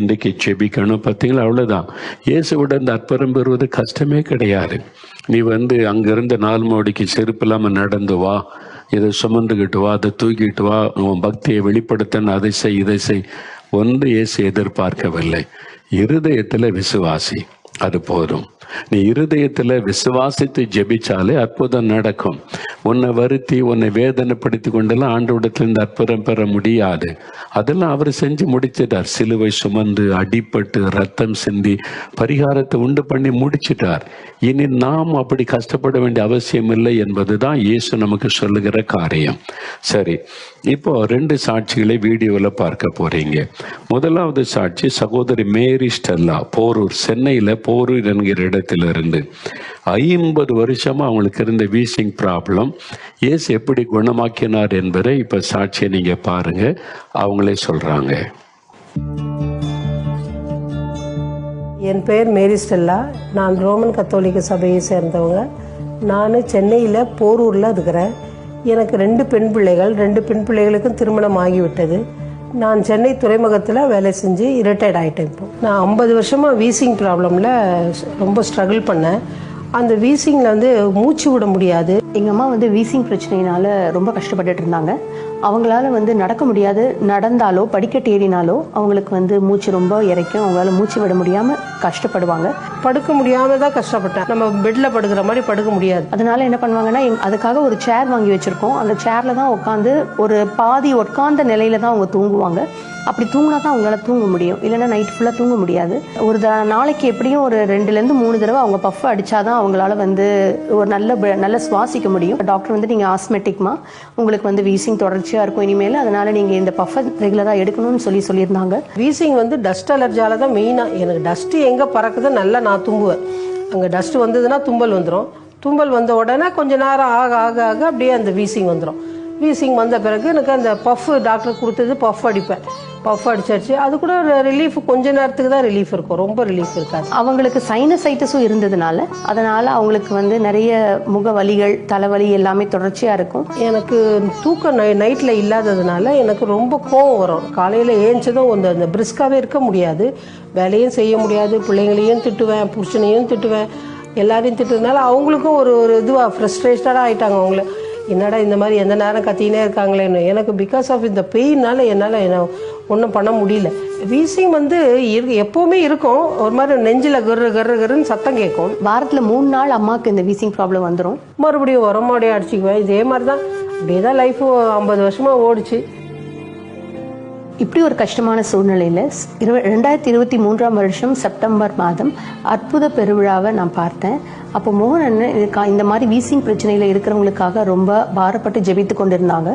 இன்றைக்கு செபிக்கணும். பார்த்தீங்களா, அவ்வளோதான். இயேசுவோட இந்த அற்புதம் பெறுவது கஷ்டமே கிடையாது. நீ அங்கிருந்த 4 மாடிக்கு செருப்பு இல்லாமல் நடந்து வா, இதை சுமந்துக்கிட்டு வா, அதை தூக்கிட்டு வா, உன் பக்தியை வெளிப்படுத்தன்னு அதை செய் இதை செய். ஒன்று இயேசு எதிர்பார்க்கவில்லை. இருதயத்தில் விசுவாசி, அது போதும். நீ இருதயத்தில் விசுவாசித்து ஜெபிச்சாலே அற்புதம் நடக்கும். உன்னை வருத்தி உன்னை வேதனைப்படுத்தி கொண்டெல்லாம் ஆண்டவரிடத்திலிருந்து அற்புதம் பெற முடியாது. அதெல்லாம் அவர் செஞ்சு முடிச்சிட்டார். சிலுவை சுமந்து அடிபட்டு ரத்தம் சிந்தி பரிகாரத்தை உண்டு பண்ணி முடிச்சிட்டார். இனி நாம் அப்படி கஷ்டப்பட வேண்டிய அவசியம் இல்லை என்பதுதான் இயேசு நமக்கு சொல்லுகிற காரியம். சரி, இப்போ 2 சாட்சிகளை வீடியோவில் பார்க்க போறீங்க. முதலாவது சாட்சி சகோதரி மேரி ஸ்டெல்லா, போரூர், சென்னையில் போரூர் என்கிற இடத்திலிருந்து 50 வருஷமா அவங்களுக்கு இருந்த வீசிங் ப்ராப்ளம் இயேசு எப்படி குணமாக்கினார் என்பதை இப்ப சாட்சியை நீங்க பாருங்க. அவங்களே சொல்றாங்க. என் பெயர் மேரி ஸ்டெல்லா. நான் ரோமன் கத்தோலிக்க சபையை சேர்ந்தவங்க. நான் சென்னையில் போரூரில் இருக்கிறேன். எனக்கு 2 பெண் பிள்ளைகள். 2 பெண் பிள்ளைகளுக்கும் திருமணம் ஆகிவிட்டது. நான் சென்னை துறைமுகத்தில் வேலை செஞ்சு ரிட்டையர்ட் ஆகிட்டேன். இப்போ நான் 50 வருஷமாக வீசிங் ப்ராப்ளமில் ரொம்ப ஸ்ட்ரகிள் பண்ணேன். அந்த வீசிங்கில் மூச்சு விட முடியாது. எங்கள் அம்மா வீசிங் பிரச்சனையினால ரொம்ப கஷ்டப்பட்டுட்டு இருந்தாங்க. அவங்களால நடக்க முடியாது. நடந்தாலோ படிக்கட்டு ஏறினாலோ அவங்களுக்கு மூச்சு ரொம்ப இறைக்கும். அவங்களால மூச்சு விட முடியாமல் கஷ்டப்படுவாங்க. படுக்க முடியாமல் தான் கஷ்டப்பட்டேன். நம்ம பெட்டில் படுக்கிற மாதிரி படுக்க முடியாது. அதனால என்ன பண்ணுவாங்கன்னா, அதுக்காக ஒரு சேர் வாங்கி வச்சுருக்கோம். அந்த சேரில் தான் உட்காந்து ஒரு பாதி உட்கார்ந்த நிலையில தான் அவங்க தூங்குவாங்க. அப்படி தூங்கினா தான் அவங்களால தூங்க முடியும். இல்லைன்னா நைட் ஃபுல்லாக தூங்க முடியாது. ஒரு நாளைக்கு எப்படியும் ஒரு 2லேருந்து 3 தடவை அவங்க பஃப் அடித்தாதான் அவங்களால ஒரு நல்ல சுவாசிக்க முடியும். டாக்டர் நீங்கள் ஆஸ்மெட்டிக்மா, உங்களுக்கு வீசிங் தொடர்ச்சியாக இருக்கும் இனிமேல், அதனால நீங்கள் இந்த பஃபை ரெகுலராக எடுக்கணும்னு சொல்லியிருந்தாங்க. வீசிங் டஸ்ட் அலர்ஜியால தான் மெயினாக. எனக்கு டஸ்ட்டு எங்கே பறக்குதோ நல்லா நான் தும்புவேன். அங்கே டஸ்ட் வந்ததுன்னா தும்பல் வந்துடும். தும்பல் வந்த உடனே கொஞ்ச நேரம் ஆக ஆக ஆக அப்படியே அந்த வீசிங் வந்துடும். வீசிங் வந்த பிறகு எனக்கு அந்த பஃப் டாக்டர் கொடுத்தது பஃப் அடிப்பேன். பஃப் அடிச்சாச்சு. அது கூட ரிலீஃப் கொஞ்ச நேரத்துக்கு தான் ரிலீஃப் இருக்கும், ரொம்ப ரிலீஃப் இருக்காது. அவங்களுக்கு சைனசைட்டிஸும் இருந்ததுனால அதனால அவங்களுக்கு நிறைய முக வலிகள், தலைவலி எல்லாமே தொடர்ச்சியாக இருக்கும். எனக்கு தூக்கம் நைட்டில் இல்லாததுனால எனக்கு ரொம்ப கோவம் வரும். காலையில் ஏஞ்சதும் அந்த பிரிஸ்காகவே இருக்க முடியாது. வேலையும் செய்ய முடியாது. பிள்ளைங்களையும் திட்டுவேன், புருஷனையும் திட்டுவேன், எல்லாரையும் திட்டுறதுனால அவங்களுக்கும் ஒரு இதுவாக ஃப்ரஸ்ட்ரேட்டடாக ஆகிட்டாங்க. அவங்கள என்னடா இந்த மாதிரி எந்த நேரம் கத்தினே இருக்காங்களேன்னு. எனக்கு பிகாஸ் ஆஃப் இந்த பெயினால் என்னால் ஒன்றும் பண்ண முடியல. வீசிங் எப்போவுமே இருக்கும். ஒரு மாதிரி நெஞ்சில் கரு கரு கருன்னு சத்தம் கேட்கும். வாரத்தில் 3 நாள் அம்மாவுக்கு இந்த வீசிங் ப்ராப்ளம் வந்துடும். மறுபடியும் உரமாடியும் அடிச்சுக்குவேன். இதே மாதிரி தான் அப்படியே தான் லைஃப் 50 வருஷமாக ஓடிச்சு. இப்படி ஒரு கஷ்டமான சூழ்நிலையில் 2023ஆம் வருஷம் செப்டம்பர் மாதம் அற்புத பெருவிழாவை நான் பார்த்தேன். அப்போ மோகன் அண்ணன் இந்த மாதிரி வீசிங் பிரச்சனையில் இருக்கிறவங்களுக்காக ரொம்ப பாரப்பட்டு ஜெபித்து கொண்டிருந்தாங்க.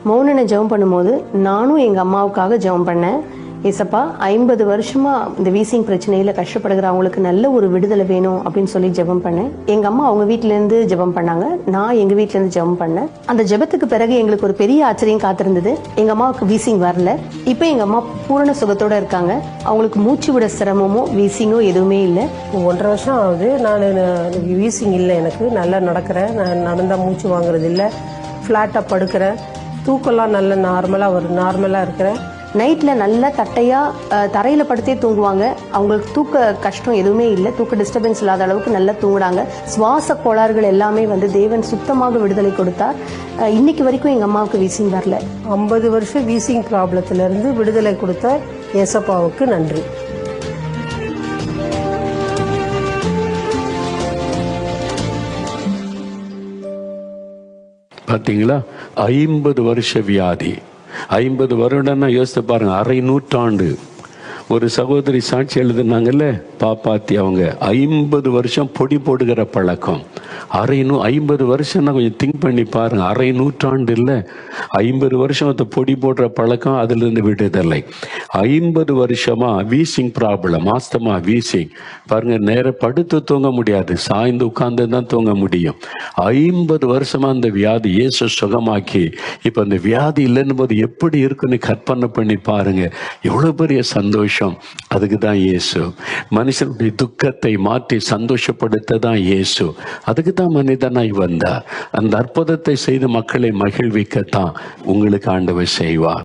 மோகன் அண்ணன் ஜெபம் பண்ணும்போது நானும் எங்கள் அம்மாவுக்காக ஜெபம் பண்ணேன். ஏசப்பா, 50 வருஷமா இந்த வீசிங் பிரச்சனையில கஷ்டப்படுகிற அவங்களுக்கு நல்ல ஒரு விடுதலை வேணும் அப்படின்னு சொல்லி ஜெபம் பண்ணேன். எங்க அம்மா அவங்க வீட்டிலேருந்து ஜெபம் பண்ணாங்க, நான் எங்க வீட்டிலேருந்து ஜெபம் பண்ணேன். அந்த ஜெபத்துக்கு பிறகு எங்களுக்கு ஒரு பெரிய ஆச்சரியம் காத்திருந்தது. எங்க அம்மாவுக்கு வீசிங் வரல. இப்போ எங்க அம்மா பூரண சுகத்தோட இருக்காங்க. அவங்களுக்கு மூச்சு விட சிரமமோ வீசிங்கோ எதுவுமே இல்லை. 1.5 வருஷம் ஆகுது. நான் வீசிங் இல்லை. எனக்கு நல்லா நடக்கிறேன். நான் நடந்தால் மூச்சு வாங்குறது இல்லை. ஃப்ளாட்டாக படுக்கிறேன். தூக்கம்லாம் நல்ல நார்மலாக இருக்கிறேன். நைட்டில் நல்லா தட்டையாக தரையில் படுத்தே தூங்குவாங்க. அவங்களுக்கு தூக்க கஷ்டம் எதுவுமே இல்லை. தூக்க டிஸ்டர்பன்ஸ் இல்லாத அளவுக்கு நல்லா தூங்குறாங்க. சுவாச கோளாறுகள் எல்லாமே தேவன் சுத்தமாக விடுதலை கொடுத்தார். இன்னைக்கு வரைக்கும் எங்கள் அம்மாவுக்கு வீசிங் வரல. 50 வருஷம் வீசிங் ப்ராப்ளத்திலிருந்து விடுதலை கொடுத்த ஏசப்பாவுக்கு நன்றி. பார்த்தீங்களா, 50 வருஷ வியாதி. 50 வருடம்னா யோசித்து பாருங்க, அரை நூற்றாண்டு. ஒரு சகோதரி சாட்சி எழுதுனாங்கல்ல, பாப்பாத்தி, அவங்க 50 வருஷம் பொடி போடுகிற பழக்கம். 50 வருஷம்னா கொஞ்சம் திங்க் பண்ணி பாருங்க. அரை நூற்றாண்டு இல்லை, 50 வருஷம் பொடி போடுற பழக்கம், அதிலிருந்து விடுதலை. 50 வருஷமா வீசிங் ப்ராப்ளம், ஆஸ்தமா வீசிங். பாருங்க, நேரம் படுத்து தூங்க முடியாது, சாய்ந்து உட்கார்ந்து தான் தூங்க முடியும். 50 வருஷமா அந்த வியாதி இயேசு சுகமாக்கி இப்ப அந்த வியாதி இல்லைன்னு போது எப்படி இருக்குன்னு கற்பனை பண்ணி பாருங்க. எவ்வளவு பெரிய சந்தோஷம். அதுக்கு தான் இயேசு. மனுஷனுடைய துக்கத்தை மாற்றி சந்தோஷப்படுத்த தான் இயேசு. அதுக்கு தான் மனிதனாய் வந்தார். அந்த அற்புதத்தை செய்து மக்களை மகிழ்விக்கத்தான் உங்களுக்கு ஆண்டவர் செய்வார்.